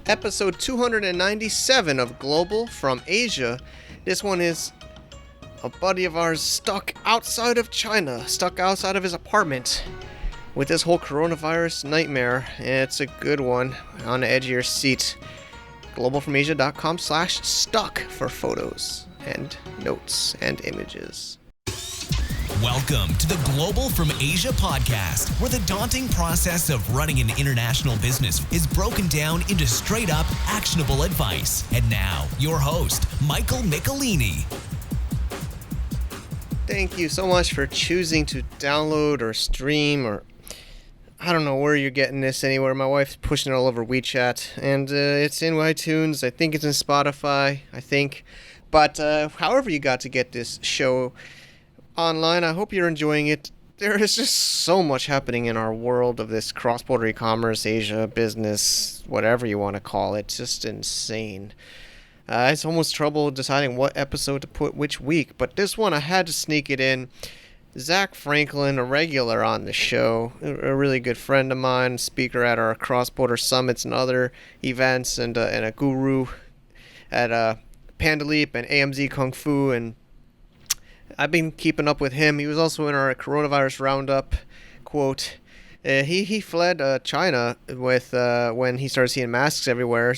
episode 297 of Global from Asia. This one is a buddy of ours stuck outside of China, stuck outside of his apartment with this whole coronavirus nightmare. It's a good one, on the edge of your seat. globalfromasia.com/stuck for photos and notes and images. Welcome to the Global from Asia podcast, where the daunting process of running an international business is broken down into straight up actionable advice. And now, your host, Michael Michelini. Thank you so much for choosing to download or stream, or I don't know where you're getting this anywhere. My wife's pushing it all over WeChat, and it's in iTunes. I think it's in Spotify, But however you got to get this show online, I hope you're enjoying it. There is just so much happening in our world of this cross-border e-commerce, Asia business, whatever you want to call it. It's just insane. It's almost trouble deciding what episode to put which week, but this one I had to sneak it in. Zack Franklin, a regular on the show, a really good friend of mine, speaker at our cross-border summits and other events, and a guru at Panda Leap and AMZ Kung Fu, and I've been keeping up with him. He was also in our coronavirus roundup. Quote, he fled China with when he started seeing masks everywhere.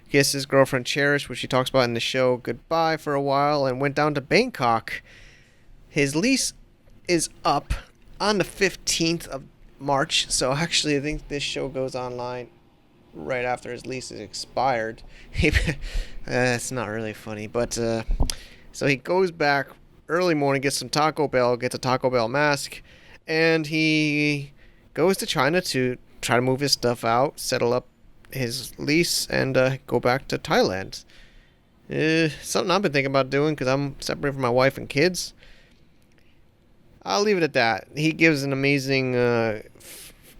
Kissed his girlfriend Cherish, which he talks about in the show, goodbye for a while, and went down to Bangkok. His lease is up on the 15th of March, so actually I think this show goes online right after his lease is expired. That's not really funny, but so he goes back early morning, gets some Taco Bell, gets a Taco Bell mask, and he goes to China to try to move his stuff out, settle up his lease, and go back to Thailand. Something I've been thinking about doing because I'm separated from my wife and kids. I'll leave it at that. He gives an amazing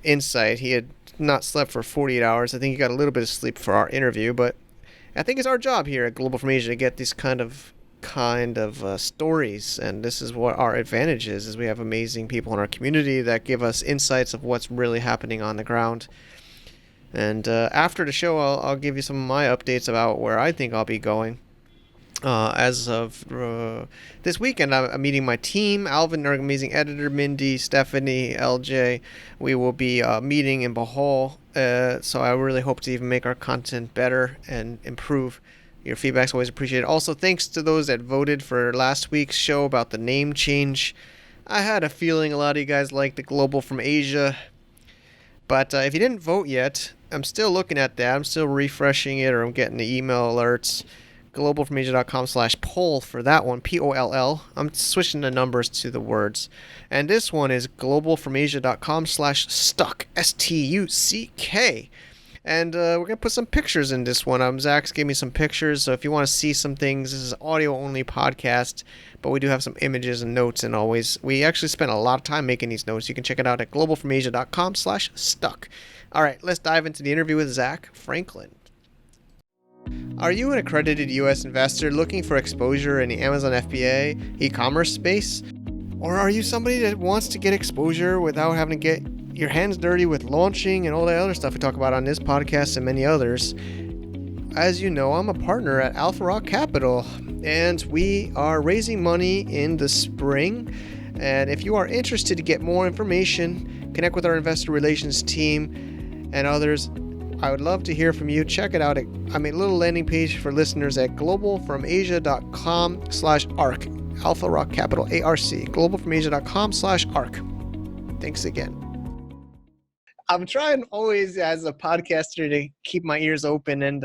insight. He had not slept for 48 hours. I think he got a little bit of sleep for our interview, but I think it's our job here at Global from Asia to get these kind of stories, and this is what our advantage is we have amazing people in our community that give us insights of what's really happening on the ground. And after the show, I'll give you some of my updates about where I think I'll be going. As of this weekend, I'm meeting my team, Alvin, our amazing editor, Mindy, Stephanie, LJ. We will be meeting in Bohol, so I really hope to even make our content better and improve. Your feedback's always appreciated. Also, thanks to those that voted for last week's show about the name change. I had a feeling a lot of you guys liked the Global from Asia. But if you didn't vote yet, I'm still looking at that. I'm still refreshing it, or I'm getting the email alerts. globalfromasia.com/poll for that one, POLL. I'm switching the numbers to the words. And this one is globalfromasia.com/stuck, STUCK. And we're going to put some pictures in this one. Zach's gave me some pictures, so if you want to see some things, this is an audio-only podcast, but we do have some images and notes, and always, we actually spent a lot of time making these notes. You can check it out at globalfromasia.com/stuck. All right, let's dive into the interview with Zack Franklin. Are you an accredited U.S. investor looking for exposure in the Amazon FBA e-commerce space? Or are you somebody that wants to get exposure without having to get your hands dirty with launching and all that other stuff we talk about on this podcast and many others? As you know, I'm a partner at Alpha Rock Capital, and we are raising money in the spring. And if you are interested to get more information, connect with our investor relations team and others, I would love to hear from you. Check it out. I made a little landing page for listeners at globalfromasia.com/ARC. Alpha Rock Capital, ARC. globalfromasia.com/ARC. Thanks again. I'm trying always as a podcaster to keep my ears open, and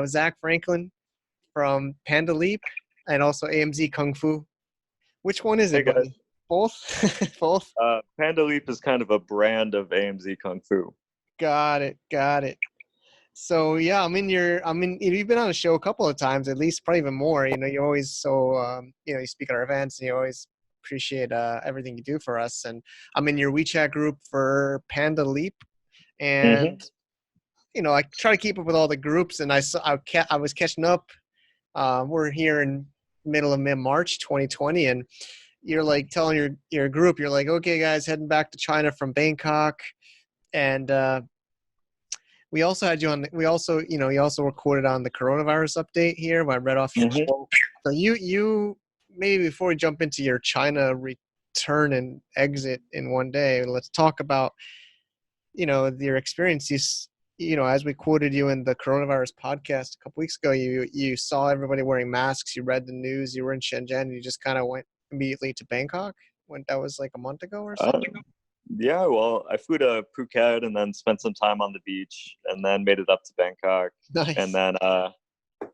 Zack Franklin from Panda Leap and also AMZ Kung Fu. Which one is it, Hey guys. buddy? Both? Both? Panda Leap is kind of a brand of AMZ Kung Fu. Got it. So yeah, you've been on the show a couple of times, at least, probably even more. You're always you speak at our events, and you always appreciate everything you do for us. And I'm in your WeChat group for Panda Leap, and I try to keep up with all the groups, and I was catching up. We're here in middle of mid-March 2020, and you're like telling your group, you're like, okay guys, heading back to China from Bangkok, and we also had you on. We also, you also recorded on the coronavirus update here. Where I read off your Hmm. quote. So you maybe before we jump into your China return and exit in one day, let's talk about your experiences. As we quoted you in the coronavirus podcast a couple weeks ago, you saw everybody wearing masks. You read the news. You were in Shenzhen. And you just kind of went immediately to Bangkok. When that was like a month ago or Uh, something. yeah, well, I flew to Phuket and then spent some time on the beach, and then made it up to Bangkok. And Nice. then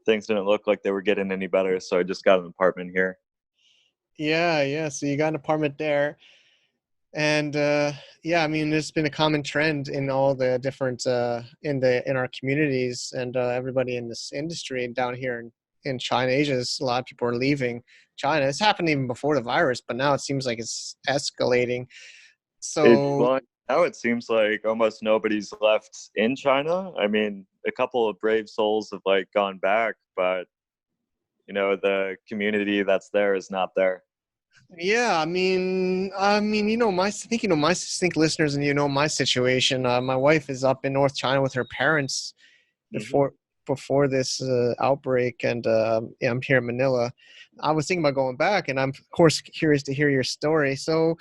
things didn't look like they were getting any better, so I just got an apartment here. Yeah, yeah. So you got an apartment there. And yeah, I mean, there's been a common trend in all the different in our communities and everybody in this industry down here in China, Asia. A lot of people are leaving China. It's happened even before the virus, but now it seems like it's escalating. It's So well, now it seems like almost nobody's left in China. I mean, a couple of brave souls have like gone back, but the community that's there is not there. yeah, I mean, I think listeners and my situation. My wife is up in North China with her parents Hmm. before this outbreak, and yeah, I'm here in Manila. I was thinking about going back, and I'm of course curious to hear your story. So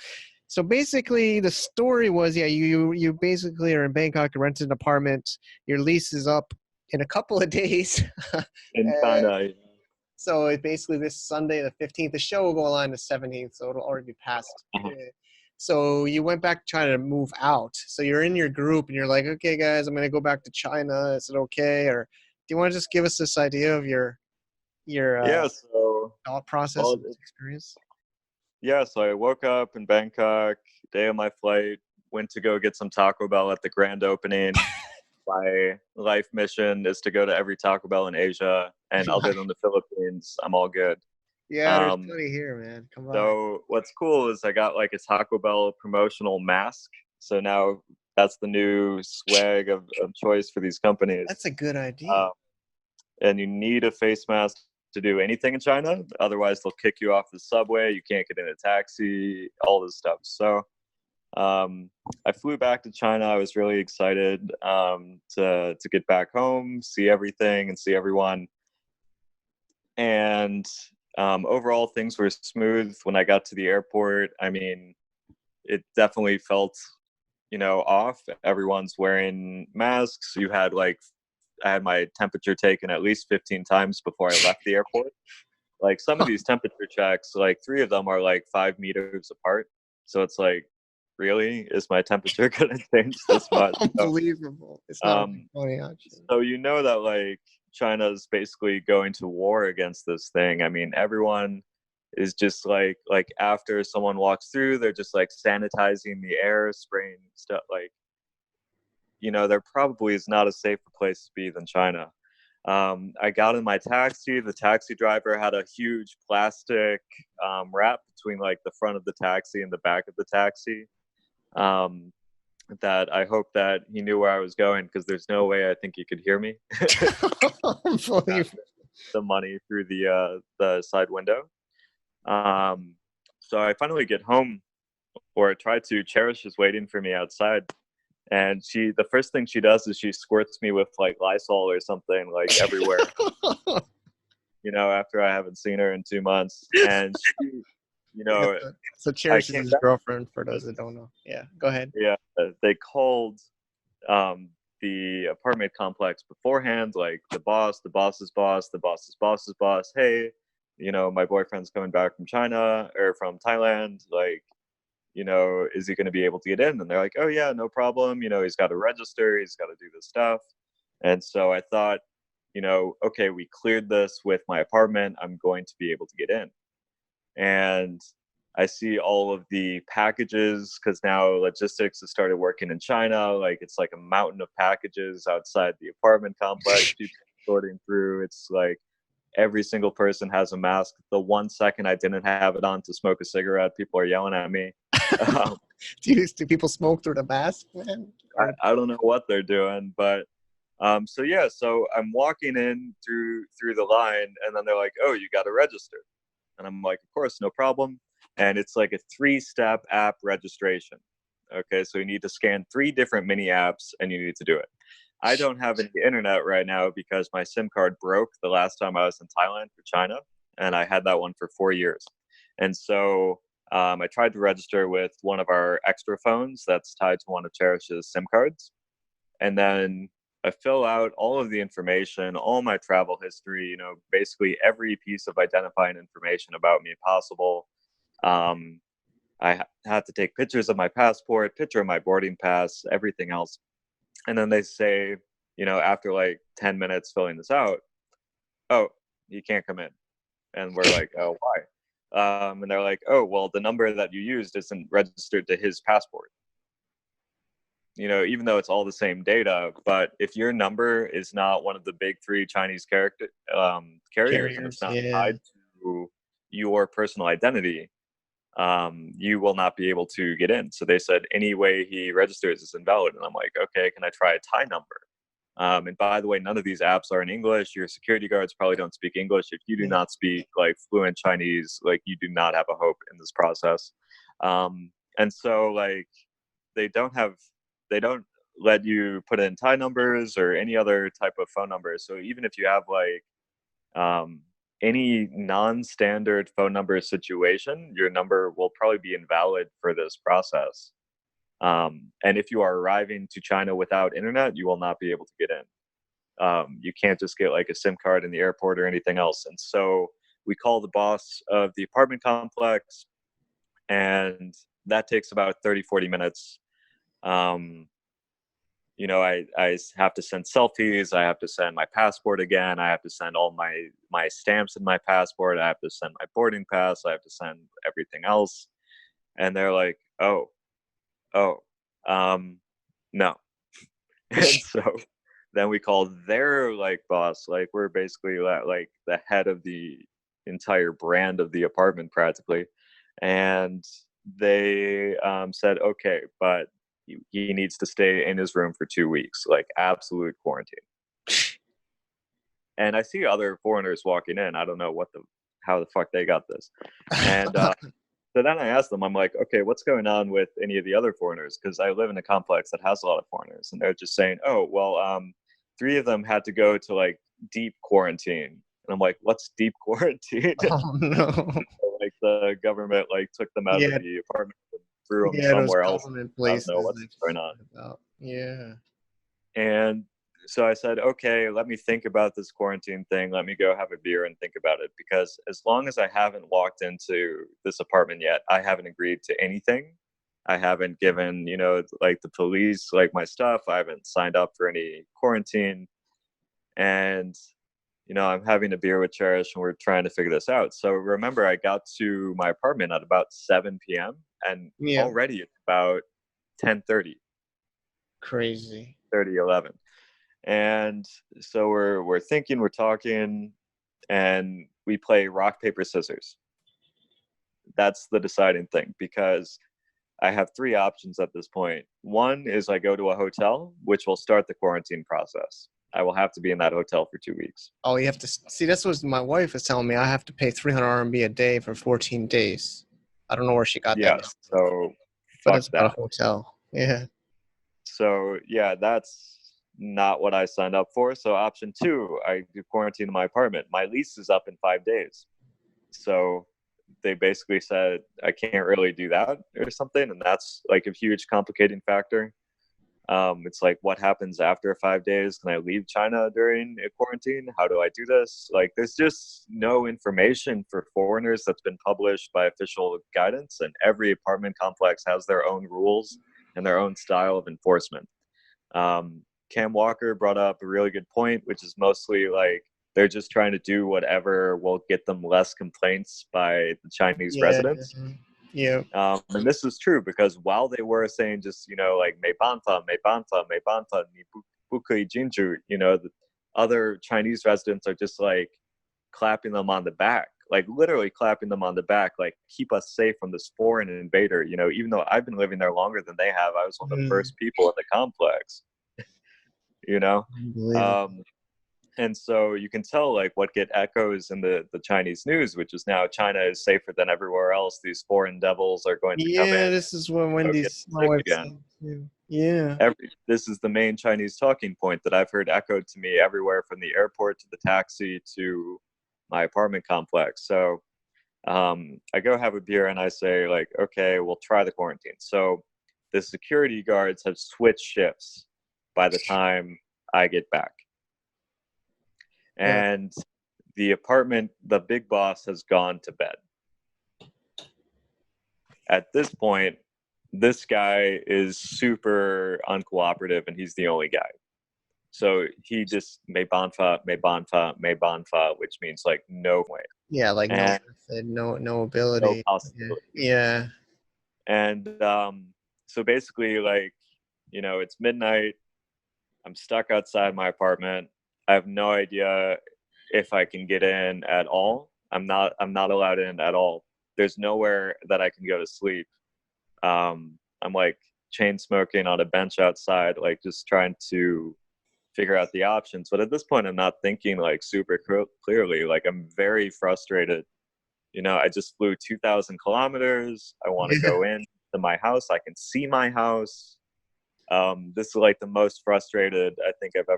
basically, the story was, yeah, you basically are in Bangkok, you rented an apartment, your lease is up in a couple of days. In And China, so it basically this Sunday, the 15th, the show will go on the 17th, so it'll already be past. So you went back to China to move out. So you're in your group and you're like, okay, guys, I'm gonna go back to China. Is it okay? Or do you want to just give us this idea of your yeah. So, thought process well, and experience? yeah. So I woke up in Bangkok, day of my flight, went to go get some Taco Bell at the grand opening. My life mission is to go to every Taco Bell in Asia, and other than the Philippines, I'm all good. Yeah, there's Um, plenty here, man. Come by. so what's cool is I got like a Taco Bell promotional mask. So now that's the new swag of choice for these companies. That's a good idea. Um, and you need a face mask to do anything in China. Otherwise, they'll kick you off the subway. You can't get in a taxi, all this stuff. So I flew back to China. I was really excited to get back home, see everything, and see everyone. And overall, things were smooth when I got to the airport. I mean, it definitely felt, off. Everyone's wearing masks. I had my temperature taken at least 15 times before I left the airport. Like some of these temperature checks, like 3 of them are like 5 meters apart. So it's like, really, is my temperature going to change this much? So, Unbelievable. It's not really um, funny, actually. so that like China's basically going to war against this thing. I mean, everyone is just like after someone walks through, they're just like sanitizing the air, spraying stuff. Like, there probably is not a safer place to be than China. I got in my taxi. The taxi driver had a huge plastic wrap between like the front of the taxi and the back of the taxi. Um, that I hope that he knew where I was going, because there's no way I think he could hear me. Unbelievable. The money through the side window. Um, so I finally get home, or I try to. Cherish is waiting for me outside, and the first thing she does is she squirts me with like Lysol or something like everywhere. After I haven't seen her in 2 months, and she, you Yeah, know, so I Cherish is came his back. girlfriend, for those that don't know. Yeah, go ahead. Yeah, they called um, the apartment complex beforehand, like the boss, the boss's boss, the boss's boss's boss. Hey, my boyfriend's coming back from China or from Thailand. Like, is he going to be able to get in? And they're like, oh yeah, no problem. He's got to register. He's got to do this stuff. And so I thought, okay, we cleared this with my apartment. I'm going to be able to get in. And I see all of the packages, because now logistics has started working in China. Like it's like a mountain of packages outside the apartment complex, people sorting through. It's like every single person has a mask. The 1 second I didn't have it on to smoke a cigarette, people are yelling at me. Do people smoke through the mask, man? I don't know what they're doing, but so yeah, so I'm walking in through the line, and then they're like, "Oh, you got to register," and I'm like, "Of course, no problem." And it's like a 3-step app registration. Okay, so you need to scan 3 different mini apps, and you need to do it. I don't have any internet right now because my SIM card broke the last time I was in Thailand for China, and I had that one for 4 years. And so I tried to register with one of our extra phones that's tied to one of Cherish's SIM cards. And then I fill out all of the information, all my travel history, basically every piece of identifying information about me possible. I had to take pictures of my passport, picture of my boarding pass, everything else. And then they say, after like 10 minutes filling this out, oh, you can't come in. And we're like, oh, why? And they're like, oh, well, the number that you used isn't registered to his passport. Even though it's all the same data, but if your number is not one of the big three Chinese carriers and it's not tied to your personal identity, you will not be able to get in. So they said any way he registers is invalid. And I'm like, okay, can I try a Thai number? And by the way, none of these apps are in English. Your security guards probably don't speak English. If you do not speak like fluent Chinese, like you do not have a hope in this process. And so like they don't let you put in Thai numbers or any other type of phone numbers. So even if you have like any non-standard phone number situation, your number will probably be invalid for this process. And if you are arriving to China without internet, you will not be able to get in. You can't just get like a SIM card in the airport or anything else. And so we call the boss of the apartment complex, and that takes about 30-40 minutes. I have to send selfies. I have to send my passport again. I have to send all my stamps in my passport. I have to send my boarding pass. I have to send everything else. And they're like, oh, no. And so then we call their like boss, like we're basically like the head of the entire brand of the apartment practically. And they said, okay, but he needs to stay in his room for 2 weeks, like absolute quarantine. And I see other foreigners walking in. I don't know how the fuck they got this. And so then I asked them, I'm like, okay, what's going on with any of the other foreigners? Because I live in a complex that has a lot of foreigners. And they're just saying, oh, well, 3 of them had to go to like deep quarantine. And I'm like, what's deep quarantine? Oh no. So, like the government like took them out of the apartment and threw them somewhere else. I don't know what's going on. Yeah. And so I said, okay, let me think about this quarantine thing. Let me go have a beer and think about it. Because as long as I haven't walked into this apartment yet, I haven't agreed to anything. I haven't given, like the police, like my stuff. I haven't signed up for any quarantine. And, I'm having a beer with Cherish and we're trying to figure this out. So remember, I got to my apartment at about 7 p.m. and already it's about 10:30. Crazy. 11. And so we're thinking, we're talking, and we play rock, paper, scissors. That's the deciding thing, because I have 3 options at this point. One is I go to a hotel, which will start the quarantine process. I will have to be in that hotel for 2 weeks. Oh, you have to see. That's what my wife is telling me. I have to pay 300 RMB a day for 14 days. I don't know where she got that. Yeah, so but fuck it's that. about a hotel. Yeah. So yeah, that's not what I signed up for. So option 2, I do quarantine in my apartment. My lease is up in 5 days. So they basically said I can't really do that or something. And that's like a huge complicating factor. It's like, what happens after 5 days? Can I leave China during a quarantine? How do I do this? Like, there's just no information for foreigners that's been published by official guidance. And every apartment complex has their own rules and their own style of enforcement. Cam Walker brought up a really good point, which is mostly like they're just trying to do whatever will get them less complaints by the Chinese residents. Yeah. And this is true because while they were saying just, like, "没办法, ni不可以进去," the other Chinese residents are just like clapping them on the back, like literally clapping them on the back, like, keep us safe from this foreign invader. Even though I've been living there longer than they have, I was one of the first people in the complex. And so you can tell like what get echoes in the Chinese news, which is now China is safer than everywhere else. These foreign devils are going to come in. Yeah, this is what Wendy's my wife said too. Yeah. This is the main Chinese talking point that I've heard echoed to me everywhere from the airport to the taxi to my apartment complex. So I go have a beer and I say, like, okay, we'll try the quarantine. So the security guards have switched shifts by the time I get back. Yeah. And the big boss has gone to bed. At this point, this guy is super uncooperative and he's the only guy. So he just may banfa, may banfa, may banfa, which means like no way. Yeah, like no And method, no no ability. Yeah. possibility. Yeah. And so basically, like, it's midnight. I'm stuck outside my apartment. I have no idea if I can get in at all. I'm not allowed in at all. There's nowhere that I can go to sleep. I'm like chain smoking on a bench outside, like just trying to figure out the options. But at this point, I'm not thinking like super clearly. Like, I'm very frustrated. I just flew 2,000 kilometers. I want to Yeah. go in to my house. I can see my house. This is like the most frustrated I think I've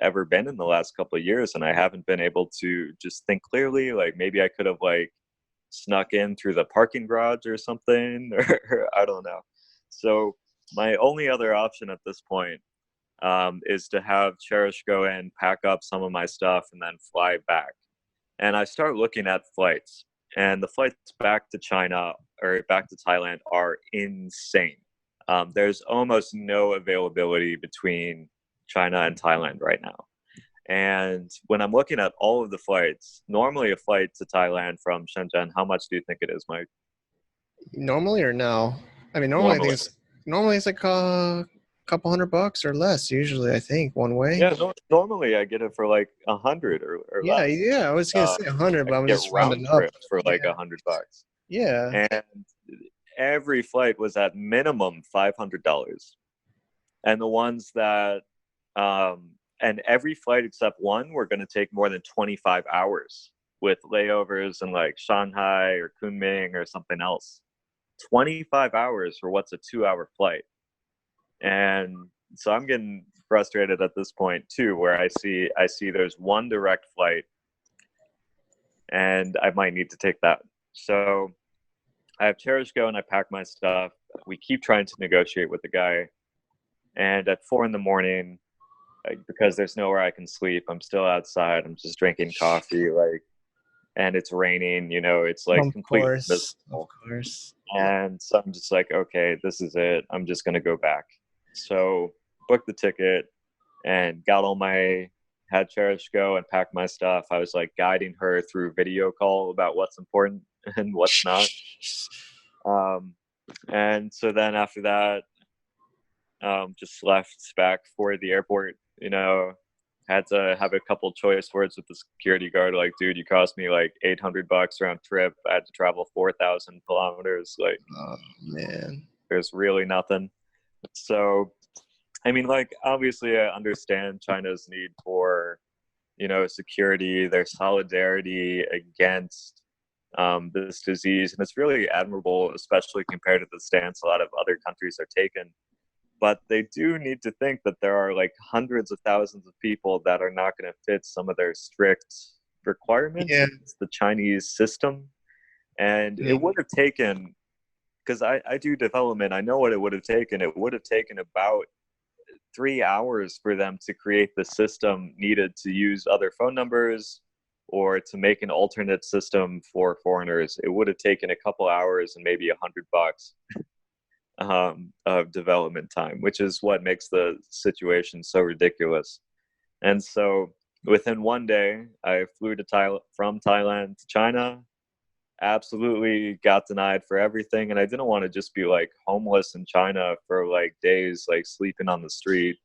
ever been in the last couple of years, and I haven't been able to just think clearly. Like, maybe I could have like snuck in through the parking garage or something, or I don't know. So my only other option at this point is to have Cherish go in, pack up some of my stuff, and then fly back. And I start looking at flights, and the flights back to China or back to Thailand are insane. There's almost no availability between China and Thailand right now. And when I'm looking at all of the flights, normally a flight to Thailand from Shenzhen, how much do you think it is, Mike? Normally or no? I mean, normally I think Normally. it's like a couple $100 or less. Usually, I think one way. Yeah, normally I get it for like 100 or Yeah, less. yeah. I was gonna say 100, I but can I'm get just round rounding up. trips for like Yeah. $100. Yeah. And every flight was at minimum $500. And the ones that and every flight except one were going to take more than 25 hours with layovers in like Shanghai or Kunming or something else. 25 hours for what's a 2-hour flight. And so I'm getting frustrated at this point too, where I see there's one direct flight and I might need to take that. So I have Cherish go and I pack my stuff. We keep trying to negotiate with the guy. And at 4 in the morning, because there's nowhere I can sleep, I'm still outside. I'm just drinking coffee, like, and it's raining. It's like Of completely course. Of miserable. course. And so I'm just like, okay, this is it. I'm just gonna go back. So booked the ticket and had Cherish go and pack my stuff. I was like guiding her through video call about what's important and what's not. And so then after that, just left back for the airport. Had to have a couple choice words with the security guard, like, dude, you cost me like $800 round trip. I had to travel 4,000 kilometers. Like, Oh man. there's really nothing. So, I mean, like, obviously, I understand China's need for, security, their solidarity against this disease, and it's really admirable, especially compared to the stance a lot of other countries are taking. But they do need to think that there are like hundreds of thousands of people that are not going to fit some of their strict requirements. Yeah. It's the Chinese system. And it would have taken, because I do development, I know what it would have taken. It would have taken about 3 hours for them to create the system needed to use other phone numbers or to make an alternate system for foreigners. It would have taken a couple hours and maybe $100 of development time, which is what makes the situation so ridiculous. And so within one day, I flew to from Thailand to China, absolutely got denied for everything. And I didn't want to just be like homeless in China for like days, like sleeping on the street.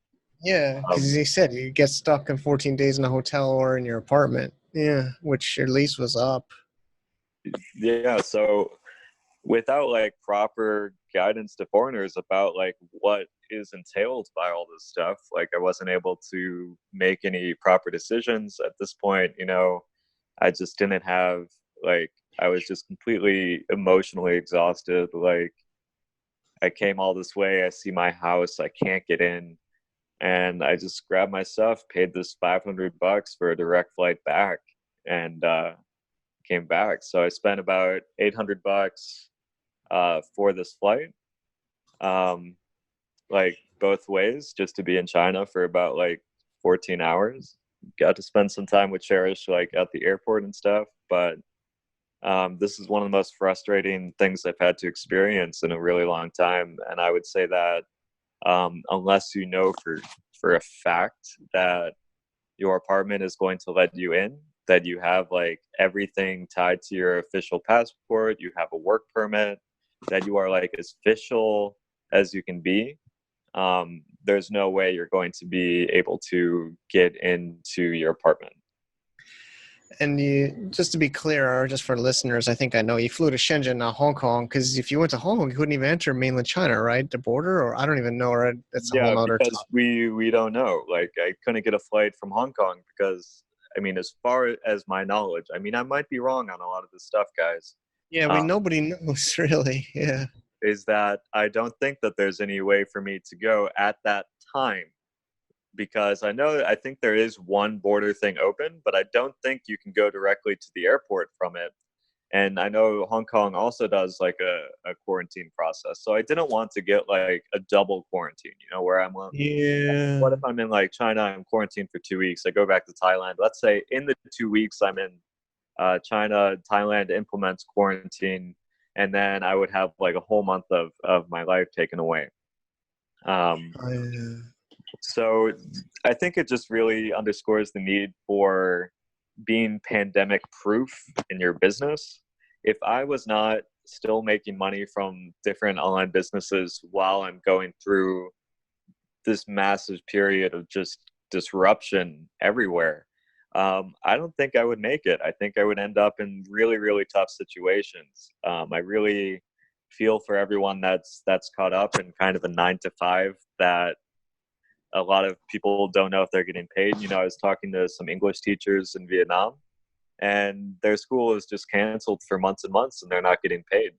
Yeah, because he said you get stuck in 14 days in a hotel or in your apartment. Yeah, which your lease was up. Yeah. So without like proper guidance to foreigners about like what is entailed by all this stuff, like I wasn't able to make any proper decisions at this point. I just didn't have, like, I was just completely emotionally exhausted. Like, I came all this way. I see my house. I can't get in. And I just grabbed my stuff, paid this $500 for a direct flight back, and came back. So I spent about $800 for this flight, um, like both ways, just to be in China for about like 14 hours. Got to spend some time with Cherish, like at the airport and stuff. But this is one of the most frustrating things I've had to experience in a really long time. And I would say that unless you know for a fact that your apartment is going to let you in, that you have like everything tied to your official passport, you have a work permit, that you are like as official as you can be, there's no way you're going to be able to get into your apartment. And you, just to be clear, or just for listeners, I think I know you flew to Shenzhen, not Hong Kong, because if you went to Hong Kong, you couldn't even enter mainland China, right? The border, or I don't even know, right? That's a whole Yeah, nother because topic. we don't know. Like I couldn't get a flight from Hong Kong because I mean, as far as my knowledge, I mean, I might be wrong on a lot of this stuff, guys. Yeah, Um, nobody knows really. Yeah. is that I don't think that there's any way for me to go at that time because I think there is one border thing open, but I don't think you can go directly to the airport from it. And I know Hong Kong also does like a quarantine process. So I didn't want to get like a double quarantine, where what Yeah. if I'm in like China, I'm quarantined for 2 weeks, I go back to Thailand. Let's say in the 2 weeks I'm in China, Thailand implements quarantine, and then I would have like a whole month of my life taken away. Um, Yeah. so I think it just really underscores the need for being pandemic proof in your business. If I was not still making money from different online businesses while I'm going through this massive period of just disruption everywhere, I don't think I would make it. I think I would end up in really, really tough situations. I really feel for everyone that's caught up in kind of a 9 to 5 that a lot of people don't know if they're getting paid. I was talking to some English teachers in Vietnam, and their school is just canceled for months and months, and they're not getting paid.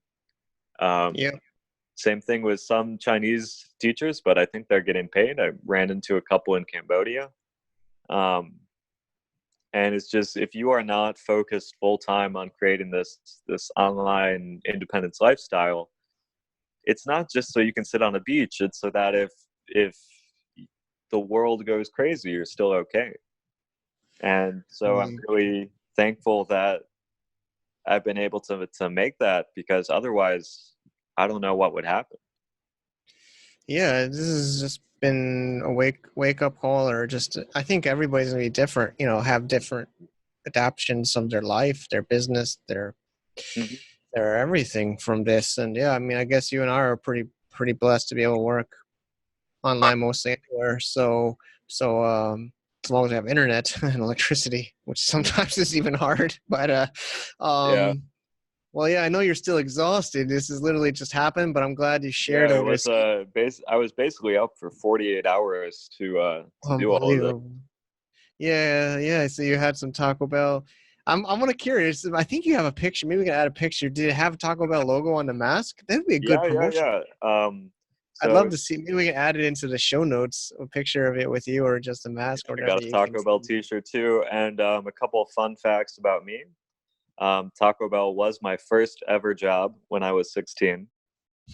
Um, Yeah. Same thing with some Chinese teachers, but I think they're getting paid. I ran into a couple in Cambodia. Um, and it's just if you are not focused full time on creating this online independence lifestyle, it's not just so you can sit on a beach. It's so that if the world goes crazy, you're still okay. And so I'm Mm. really thankful that I've been able to make that because otherwise I don't know what would happen. Yeah, this has just been a wake up call, or just I think everybody's gonna be different. Have different adaptations of their life, their business, Mhm. their everything from this. And yeah, I mean, I guess you and I are pretty blessed to be able to work online mostly anywhere. So as long as I have internet and electricity, which sometimes is even hard. But Yeah. well, yeah, I know you're still exhausted. This has literally just happened, but I'm glad you shared Yeah, it over was this. I was basically up for 48 hours to do all of it. Unbelievable. Yeah, yeah. So you had some Taco Bell. I'm gonna curious. I think you have a picture. Maybe we can add a picture. Did it have a Taco Bell logo on the mask? That'd be a good Yeah, yeah, promotion. yeah. I'd So love to see. Maybe we can add it into the show notes, a picture of it with you, or just a mask, or I whatever got a you think. Taco Bell T-shirt too, and a couple of fun facts about me. Taco Bell was my first ever job when I was 16.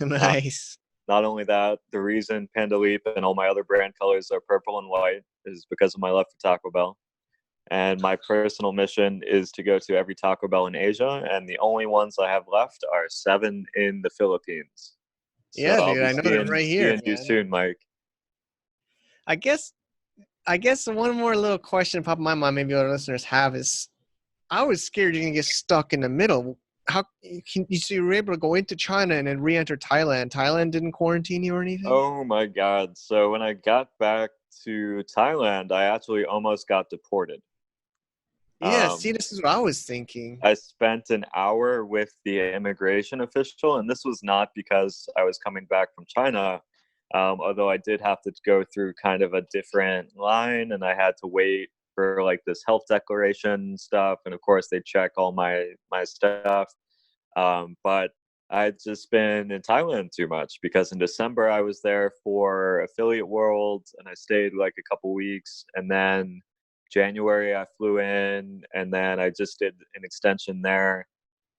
Uh, Nice. Not only that, the reason Panda Leap and all my other brand colors are purple and white is because of my love for Taco Bell. And my personal mission is to go to every Taco Bell in Asia, and the only ones I have left are 7 in the Philippines. So Yeah, I'll dude. be I know they're right here, seeing you man. soon, Mike. I guess. I guess one more little question pop in my mind, maybe our listeners have, is I was scared you're gonna get stuck in the middle. How can you, so you were able to go into China and then re-enter Thailand? Thailand didn't quarantine you or anything? Oh my God. So when I got back to Thailand, I actually almost got deported. Yeah, see, Um, this is what I was thinking. I spent an hour with the immigration official, and this was not because I was coming back from China, although I did have to go through kind of a different line, and I had to wait for like this health declaration stuff, and of course they check all my stuff. But I'd just been in Thailand too much because in December I was there for Affiliate World and I stayed like a couple weeks, and then January I flew in, and then I just did an extension there.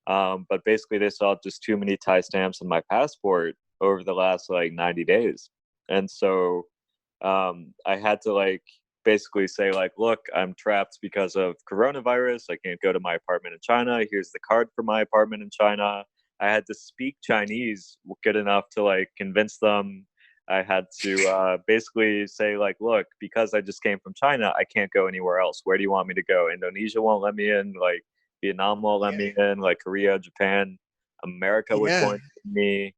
But basically they saw just too many Thai stamps on my passport over the last like 90 days. And so I had to like basically say like, look, I'm trapped because of coronavirus. I can't go to my apartment in China. Here's the card for my apartment in China. I had to speak Chinese good enough to like convince them. I had to basically say like, look, because I just came from China, I can't go anywhere else. Where do you want me to go? Indonesia won't let me in. Like Vietnam won't let me in. Like Korea, Japan, America would Yeah. quarantine me.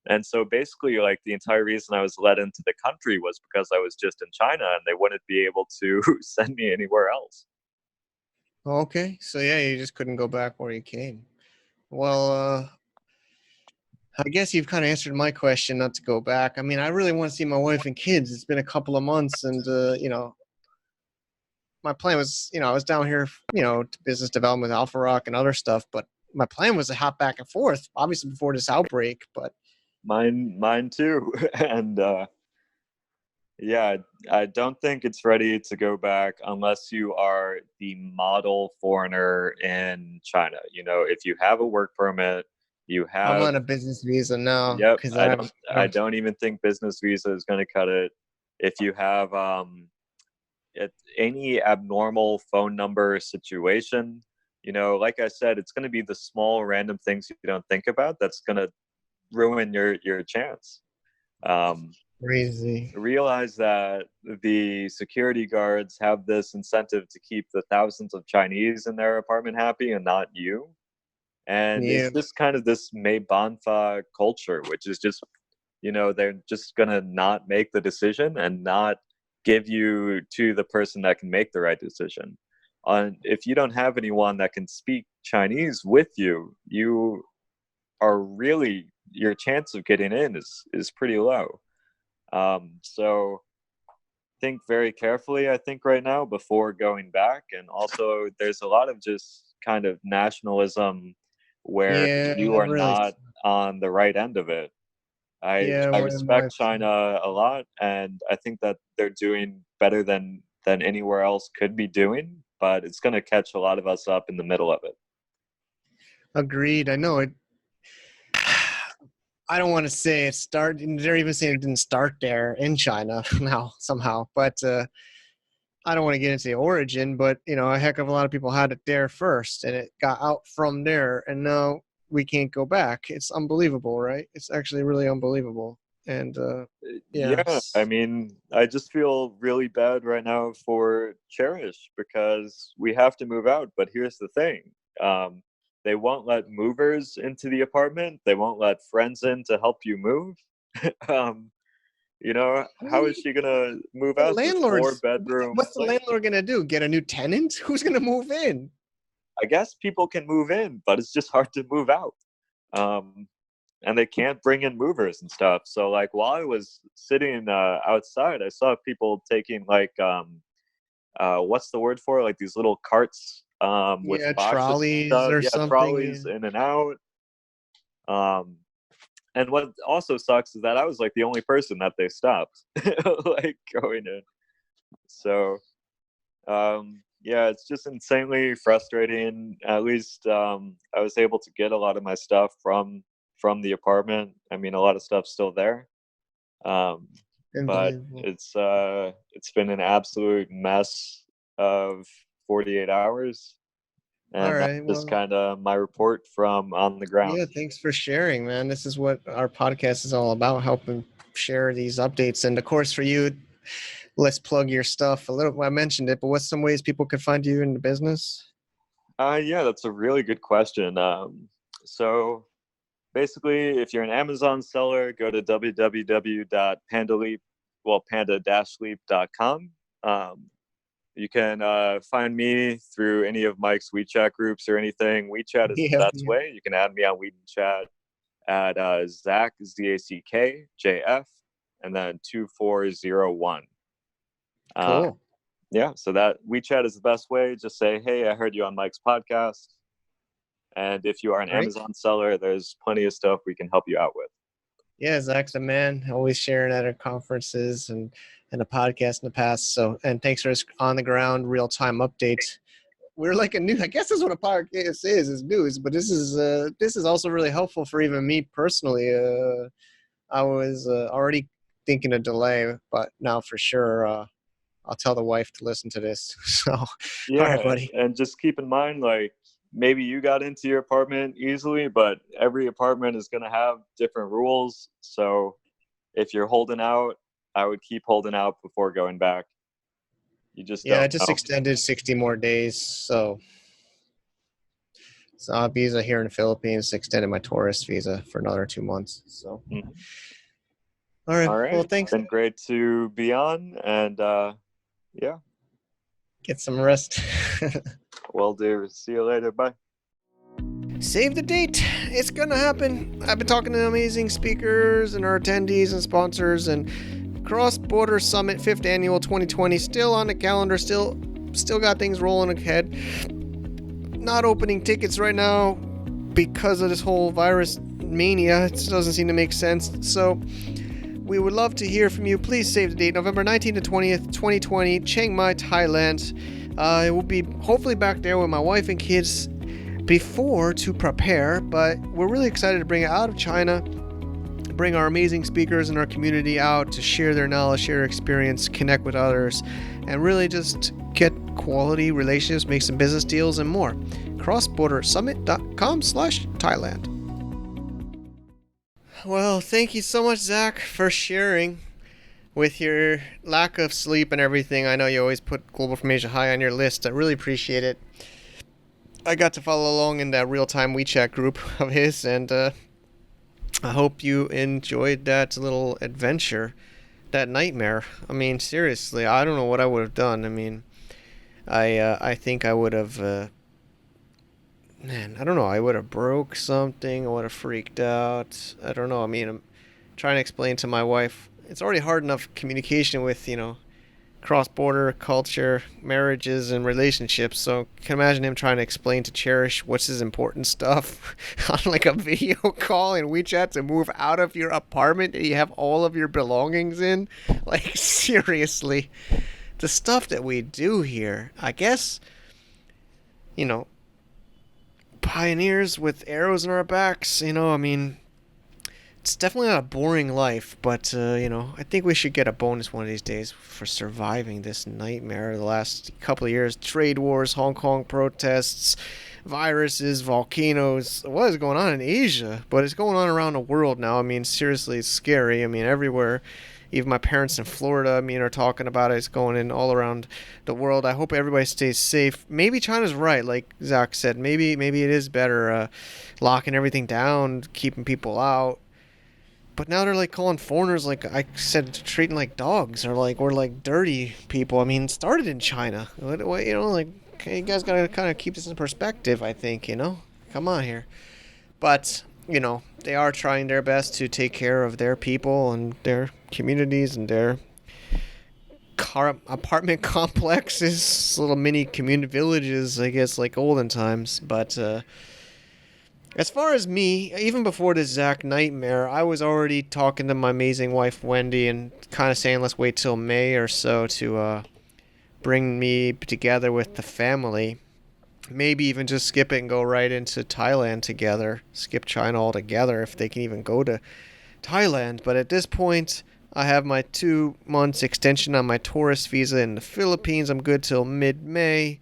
And so basically, like the entire reason I was let into the country was because I was just in China and they wouldn't be able to send me anywhere else. Okay. So yeah, you just couldn't go back where you came. Well, I guess you've kind of answered my question not to go back. I mean, I really want to see my wife and kids. It's been a couple of months, and my plan was, I was down here, to business development, Alpha Rock, and other stuff. But my plan was to hop back and forth, obviously before this outbreak. But Mine too. And yeah, I don't think it's ready to go back unless you are the model foreigner in China. You know, if you have a work permit, you I'm have. on a business visa now Yep, because I I have. don't I don't even think business visa is going to cut it. If you have any abnormal phone number situation, like I said, it's going to be the small random things you don't think about that's going to ruin your chance. Um, Crazy. realize that the security guards have this incentive to keep the thousands of Chinese in their apartment happy and not you. And Yeah. it's just kind of this May Banfa culture, which is just, they're just going to not make the decision and not give you to the person that can make the right decision. If you don't have anyone that can speak Chinese with you, you are really, your chance of getting in is pretty low. So think very carefully, I think, right now before going back. And also, there's a lot of just kind of nationalism where Yeah, you it are really. not on the right end of it. Yeah, I when my respect China a lot, and I think that they're doing better than anywhere else could be doing, but it's going to catch a lot of us up in the middle of it. agreed. I know it. I don't want to say it started. They're even saying it didn't start there in China now somehow, but I don't want to get into the origin. But a heck of a lot of people had it there first, and it got out from there, and now we can't go back. It's unbelievable, right? It's actually really unbelievable. And Yeah, I yes, mean, I just feel really bad right now for Cherish because we have to move out. But here's the thing, um, they won't let movers into the apartment, they won't let friends in to help you move. um, how is she gonna move the out this four landlords. bedroom What's the place? landlord gonna do? Get a new tenant? Who's gonna move in? I guess people can move in, but it's just hard to move out. Um, and they can't bring in movers and stuff. So like while I was sitting outside, I saw people taking like what's the word for it? Like these little carts with Yeah, boxes and trolleys stuff. or Yeah, something. trolleys Yeah. in and out. Um, and what also sucks is that I was like the only person that they stopped like going in. So yeah, it's just insanely frustrating. At least I was able to get a lot of my stuff from the apartment. I mean, a lot of stuff's still there, um, but Unbelievable. it's been an absolute mess of 48 hours, All and that's right. just Well, kind of my report from on the ground. yeah, thanks for sharing, man. This is what our podcast is all about, helping share these updates. And of course, for you, let's plug your stuff a little. I mentioned it, but what's some ways people could find you in the business? Yeah, that's a really good question. So basically, if you're an Amazon seller, go to www.pandaleap, well, panda-leap.com. You can find me through any of Mike's WeChat groups or anything. WeChat is the Yeah, best yeah. way. You can add me on WeChat at Zack, ZACK, JF, and then 2401. Uh, Cool. yeah, so that WeChat is the best way. Just say, hey, I heard you on Mike's podcast. And if you are an Great. Amazon seller, there's plenty of stuff we can help you out with. Yeah, Zach's a man, always sharing at our conferences and a podcast in the past. So, and thanks for his on the ground, real time updates. We're like a new. I guess that's what a podcast is news. But this is also really helpful for even me personally. I was already thinking a delay, but now for sure, I'll tell the wife to listen to this. So, all right, Yeah, buddy. and just keep in mind, like, maybe you got into your apartment easily, but every apartment is going to have different rules. So if you're holding out, I would keep holding out before going back. You just Yeah, I don't just know. extended 60 more days. So our visa here in the Philippines extended my tourist visa for another 2 months. So, Mhm. all right. All Well, right. thanks. Been great to be on. And yeah, Get some rest. will do. See you later. Bye. Save the date. It's going to happen. I've been talking to amazing speakers and our attendees and sponsors, and Cross Border Summit 5th Annual 2020 still on the calendar. Still got things rolling ahead. Not opening tickets right now because of this whole virus mania. It doesn't seem to make sense. So we would love to hear from you. Please save the date, November 19th to 20th, 2020, Chiang Mai, Thailand. I will be hopefully back there with my wife and kids before to prepare, but we're really excited to bring it out of China, bring our amazing speakers in our community out to share their knowledge, share experience, connect with others, and really just get quality relationships, make some business deals, and more. crossbordersummit.com/Thailand. Well, thank you so much, Zach, for sharing. With your lack of sleep and everything, I know you always put Global from Asia high on your list. I really appreciate it. I got to follow along in that real-time WeChat group of his, and I hope you enjoyed that little adventure, that nightmare. I mean, seriously, I don't know what I would have done. I mean, I think I would have, I don't know. I would have broke something. I would have freaked out. I don't know. I mean, I'm trying to explain to my wife. It's already hard enough communication with, cross-border culture, marriages, and relationships. So I can imagine him trying to explain to Cherish what's his important stuff on like a video call in WeChat to move out of your apartment that you have all of your belongings in. Like, seriously. The stuff that we do here, I guess, pioneers with arrows in our backs, I mean, it's definitely not a boring life, but, I think we should get a bonus one of these days for surviving this nightmare the last couple of years. Trade wars, Hong Kong protests, viruses, volcanoes. What is going on in Asia? But it's going on around the world now. I mean, seriously, it's scary. I mean, everywhere. Even my parents in Florida, are talking about it. It's going in all around the world. I hope everybody stays safe. Maybe China's right, like Zach said. Maybe it is better locking everything down, keeping people out. But now they're like calling foreigners, like I said, treating like dogs, or like we're like dirty people. I mean, it started in China. Okay, you guys gotta kind of keep this in perspective. I think come on here. But they are trying their best to take care of their people and their communities and their apartment complexes, little mini community villages, I guess, like olden times. But as far as me, even before this Zach nightmare, I was already talking to my amazing wife Wendy and kind of saying let's wait till May or so to bring me together with the family. Maybe even just skip it and go right into Thailand together. Skip China altogether if they can even go to Thailand. But at this point, I have my 2 months extension on my tourist visa in the Philippines. I'm good till mid-May.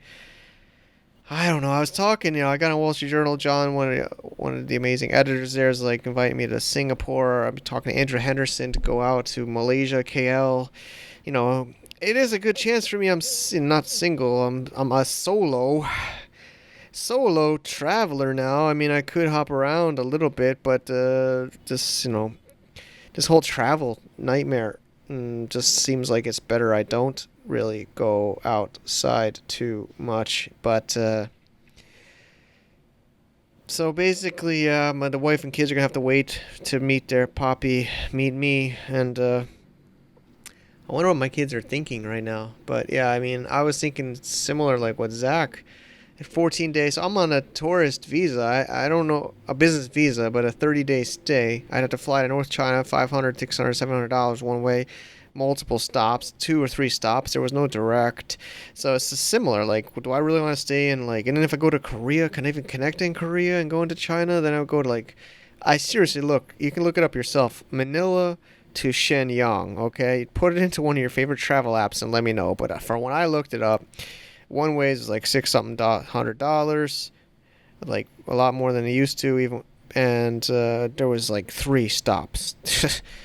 I don't know. I was talking, I got on Wall Street Journal. John, one of the amazing editors there, is like inviting me to Singapore. I'm talking to Andrew Henderson to go out to Malaysia, KL. It is a good chance for me. I'm not single. I'm a solo traveler now. I mean, I could hop around a little bit, but this whole travel nightmare just seems like it's better I don't really go outside too much. But so basically, the wife and kids are gonna have to wait to meet their poppy, meet me, and I wonder what my kids are thinking right now. But yeah, I mean, I was thinking similar like what Zach 14 days. So I'm on a tourist visa. I don't know, a business visa, but a 30-day stay. I'd have to fly to North China, $500, $600, $700 one way, multiple stops, 2 or 3 stops. There was no direct. So it's similar. Like, do I really want to stay in, like, and then if I go to Korea, can I even connect in Korea and go into China? Then I would go to, like, I seriously, look, you can look it up yourself. Manila to Shenyang, okay? Put it into one of your favorite travel apps and let me know. But from when I looked it up, one way is like $600, like a lot more than it used to even, and there was like 3 stops.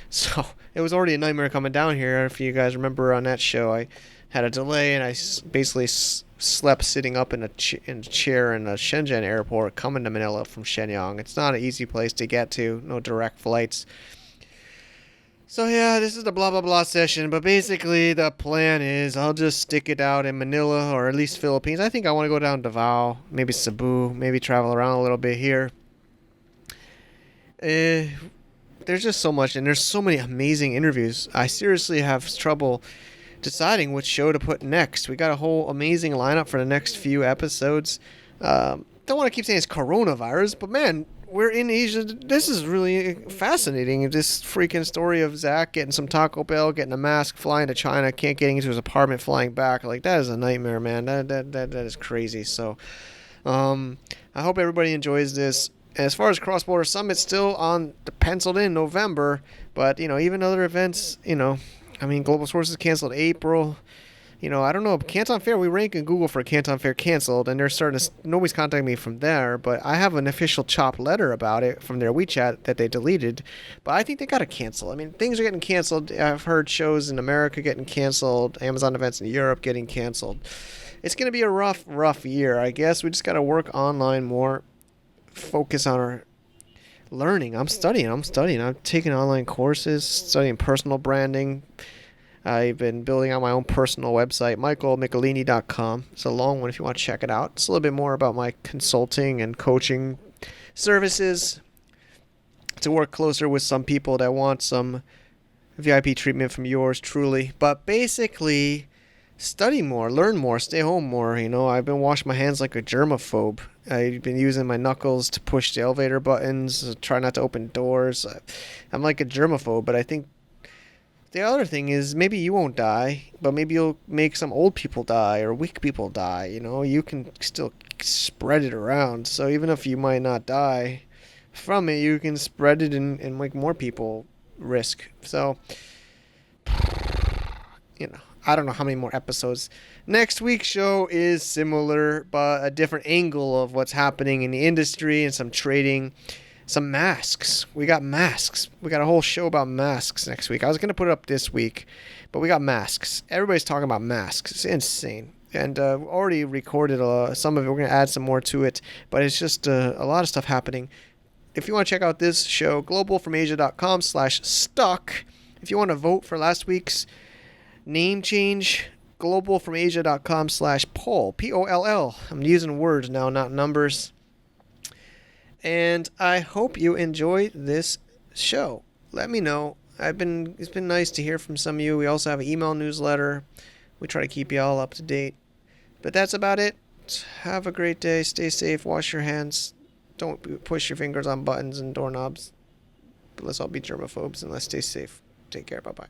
So it was already a nightmare coming down here. If you guys remember on that show, I had a delay and I basically slept sitting up in a chair in a Shenzhen airport coming to Manila from Shenyang. It's not an easy place to get to, no direct flights. So yeah, this is the blah blah blah session, but basically the plan is I'll just stick it out in Manila or at least Philippines. I think I want to go down to Davao, maybe Cebu, maybe travel around a little bit here. There's just so much, and there's so many amazing interviews. I seriously have trouble deciding which show to put next. We got a whole amazing lineup for the next few episodes. Don't want to keep saying it's coronavirus, but man, we're in Asia. This is really fascinating. This freaking story of Zack getting some Taco Bell, getting a mask, flying to China, can't get into his apartment, flying back. Like, that is a nightmare, man. That is crazy. So, I hope everybody enjoys this. And as far as Cross Border Summit, still penciled in November. But, even other events, Global Sources canceled April. I don't know. Canton Fair, we rank in Google for Canton Fair canceled, and nobody's contacting me from there, but I have an official chopped letter about it from their WeChat that they deleted, but I think they got to cancel. Things are getting canceled. I've heard shows in America getting canceled, Amazon events in Europe getting canceled. It's going to be a rough year, I guess. We just got to work online more, focus on our learning. I'm studying. I'm taking online courses, studying personal branding. I've been building out my own personal website, michaelmichelini.com. It's a long one if you want to check it out. It's a little bit more about my consulting and coaching services to work closer with some people that want some VIP treatment from yours truly. But basically, study more, learn more, stay home more. I've been washing my hands like a germaphobe. I've been using my knuckles to push the elevator buttons, try not to open doors. I'm like a germaphobe, but I think the other thing is maybe you won't die, but maybe you'll make some old people die or weak people die. You can still spread it around. So even if you might not die from it, you can spread it and make more people risk. So, I don't know how many more episodes. Next week's show is similar, but a different angle of what's happening in the industry and some trading. Some masks. We got masks. We got a whole show about masks next week. I was going to put it up this week, but we got masks. Everybody's talking about masks. It's insane. And already recorded some of it. We're going to add some more to it, but it's just a lot of stuff happening. If you want to check out this show, globalfromasia.com/stuck. If you want to vote for last week's name change, globalfromasia.com/poll. Poll. I'm using words now, not numbers. And I hope you enjoy this show. Let me know. It's been nice to hear from some of you. We also have an email newsletter. We try to keep you all up to date. But that's about it. Have a great day. Stay safe. Wash your hands. Don't push your fingers on buttons and doorknobs. But let's all be germaphobes and let's stay safe. Take care. Bye-bye.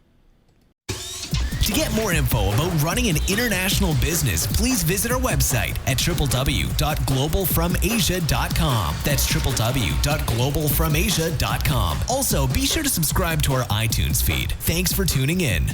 To get more info about running an international business, please visit our website at www.globalfromasia.com. That's www.globalfromasia.com. Also, be sure to subscribe to our iTunes feed. Thanks for tuning in.